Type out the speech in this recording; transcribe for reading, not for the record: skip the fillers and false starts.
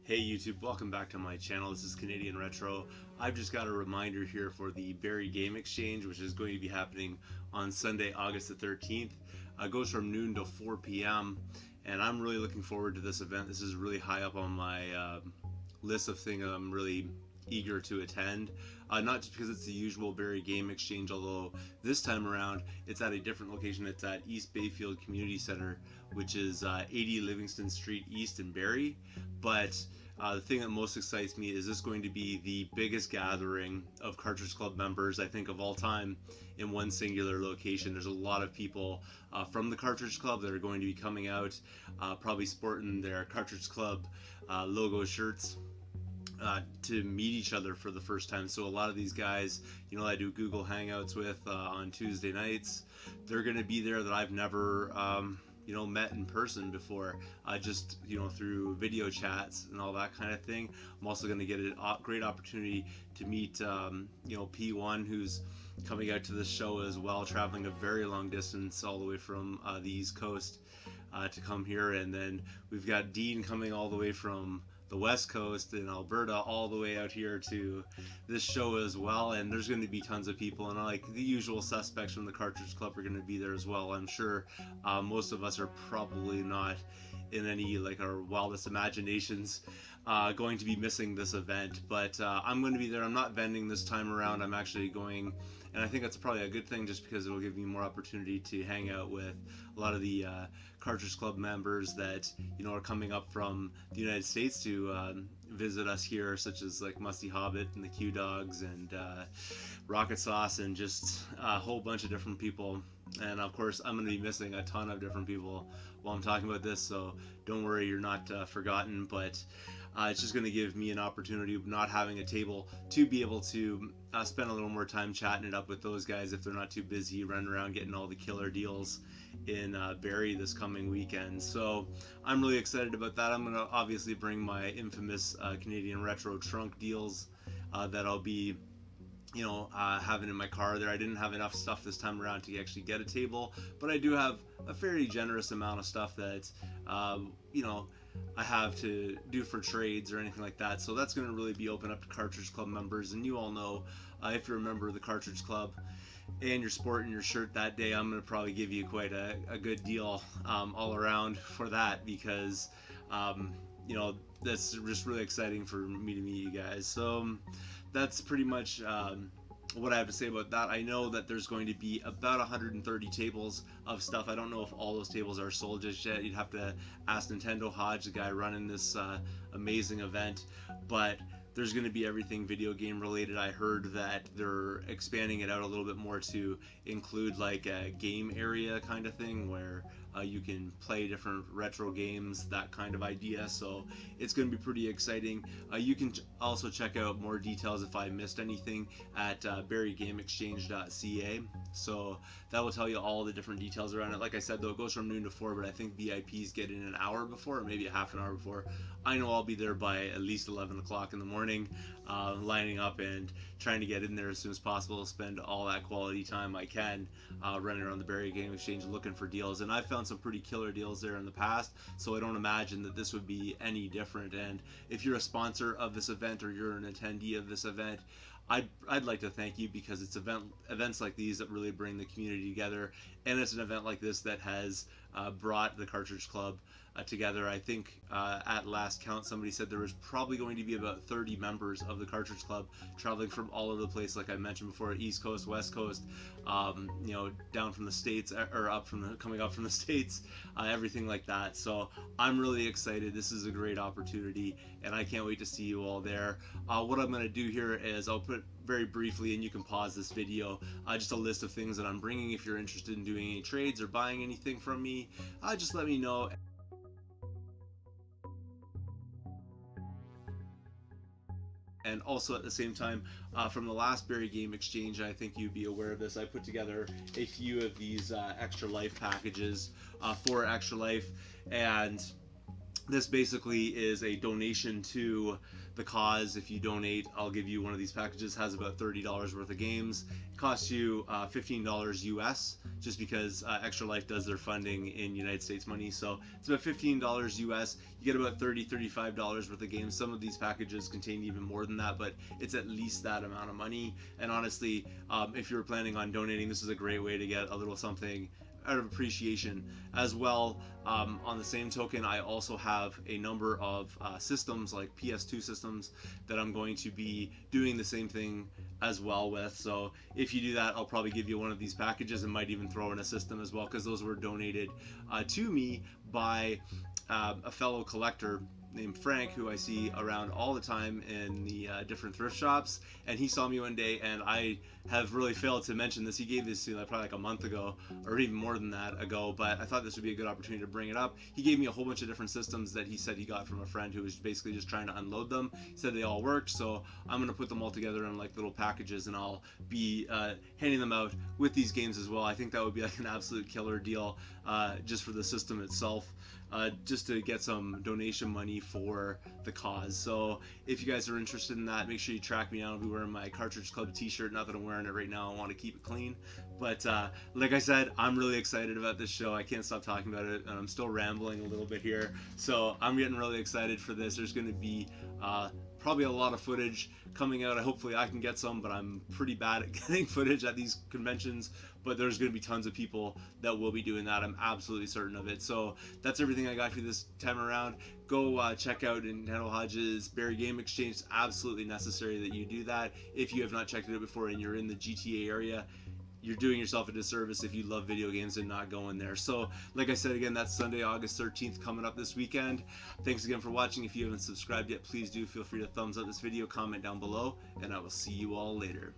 Hey YouTube, welcome back to my channel. This is Canadian Retro. I've just got a reminder here for the Barrie Game Exchange, which is going to be happening on Sunday, August the 13th. It goes from noon to 4 p.m. and I'm really looking forward to this event. This is really high up on my list of things I'm really eager to attend. Not just because it's the usual Barrie Game Exchange, although this time around it's at a different location. It's at East Bayfield Community Center, which is 80 Livingston Street East in Barrie. But the thing that most excites me is this going to be the biggest gathering of Cartridge Club members, I think, of all time in one singular location. There's a lot of people from the Cartridge Club that are going to be coming out, probably sporting their Cartridge Club logo shirts. To meet each other for the first time. So a lot of these guys, I do Google Hangouts with on Tuesday nights, they're going to be there that I've never met in person before, just through video chats and all that kind of thing. I'm also going to get a great opportunity to meet P1, who's coming out to the show as well, traveling a very long distance all the way from the East Coast to come here. And then we've got Dean coming all the way from the West Coast in Alberta all the way out here to this show as well. And there's going to be tons of people, and like the usual suspects from the Cartridge Club are going to be there as well. I'm sure most of us are probably not in any our wildest imaginations going to be missing this event, but I'm going to be there. I'm not vending this time around. I'm actually going, and I think that's probably a good thing, just because it will give me more opportunity to hang out with a lot of the Cartridge Club members that are coming up from the United States to visit us here, such as like Musty Hobbit and the Q Dogs and Rocket Sauce, and just a whole bunch of different people. And of course, I'm going to be missing a ton of different people while I'm talking about this, so don't worry, you're not forgotten. But it's just going to give me an opportunity of not having a table to be able to spend a little more time chatting it up with those guys if they're not too busy running around getting all the killer deals in Barrie this coming weekend. So I'm really excited about that. I'm going to obviously bring my infamous Canadian Retro trunk deals that I'll be having in my car there. I didn't have enough stuff this time around to actually get a table, but I do have a fairly generous amount of stuff that I have to do for trades or anything like that. So that's going to really be open up to Cartridge Club members. And you all know, if you're a member of the Cartridge Club and you're sporting your shirt that day, I'm going to probably give you quite a good deal all around for that, because that's just really exciting for me to meet you guys. So that's pretty much what I have to say about that. I know that there's going to be about 130 tables of stuff. I don't know if all those tables are sold just yet. You'd have to ask Nintendo Hodge, the guy running this amazing event. But there's going to be everything video game related. I heard that they're expanding it out a little bit more to include like a game area kind of thing, where you can play different retro games, that kind of idea. So it's going to be pretty exciting. You can also check out more details if I missed anything at barriegameexchange.ca. So that will tell you all the different details around it. Like I said, though, it goes from noon to 4, but I think VIPs get in an hour before, or maybe a half an hour before. I know I'll be there by at least 11 o'clock in the morning, lining up and trying to get in there as soon as possible, spend all that quality time I can running around the Barrie Game Exchange looking for deals. And I've found some pretty killer deals there in the past, so I don't imagine that this would be any different. And if you're a sponsor of this event, or you're an attendee of this event, I'd like to thank you, because it's events like these that really bring the community together, and it's an event like this that has brought the Cartridge Club together. I think at last count, somebody said there was probably going to be about 30 members of the Cartridge Club traveling from all over the place, like I mentioned before, East Coast, West Coast, down from the States, or coming up from the States, everything like that. So I'm really excited. This is a great opportunity, and I can't wait to see you all there. What I'm going to do here is I'll put very briefly, and you can pause this video, just a list of things that I'm bringing. If you're interested in doing any trades or buying anything from me, just let me know. And also at the same time, from the last Barrie game exchange, I think you'd be aware of this, I put together a few of these extra life packages for Extra Life, and this basically is a donation to the cause. If you donate, I'll give you one of these packages. It has about $30 worth of games. It costs you $15 US, just because Extra Life does their funding in United States money. So it's about $15 US. You get about $35 worth of games. Some of these packages contain even more than that, but it's at least that amount of money. And honestly, if you're planning on donating, this is a great way to get a little something out of appreciation as well. On the same token, I also have a number of systems, like PS2 systems, that I'm going to be doing the same thing as well with. So if you do that, I'll probably give you one of these packages and might even throw in a system as well, because those were donated to me by a fellow collector named Frank, who I see around all the time in the different thrift shops. And he saw me one day, and I have really failed to mention this. He gave this to me probably like a month ago, or even more than that ago, but I thought this would be a good opportunity to bring it up. He gave me a whole bunch of different systems that he said he got from a friend who was basically just trying to unload them. He said they all worked, so I'm going to put them all together in like little packages, and I'll be handing them out with these games as well. I think that would be like an absolute killer deal just for the system itself. Just to get some donation money for the cause. So if you guys are interested in that, make sure you track me down. I'll be wearing my Cartridge Club t-shirt. Not that I'm wearing it right now, I want to keep it clean, but like I said, I'm really excited about this show. I can't stop talking about it, and I'm still rambling a little bit here, so I'm getting really excited for this. There's going to be probably a lot of footage coming out. Hopefully I can get some, but I'm pretty bad at getting footage at these conventions. But there's going to be tons of people that will be doing that. I'm absolutely certain of it. So that's everything I got for you this time around. Go check out Nintendo Hodge's Barrie Game Exchange. It's absolutely necessary that you do that. If you have not checked it out before and you're in the GTA area, you're doing yourself a disservice if you love video games and not going there. So like I said, again, that's Sunday, August 13th, coming up this weekend. Thanks again for watching. If you haven't subscribed yet, please do feel free to thumbs up this video, comment down below, and I will see you all later.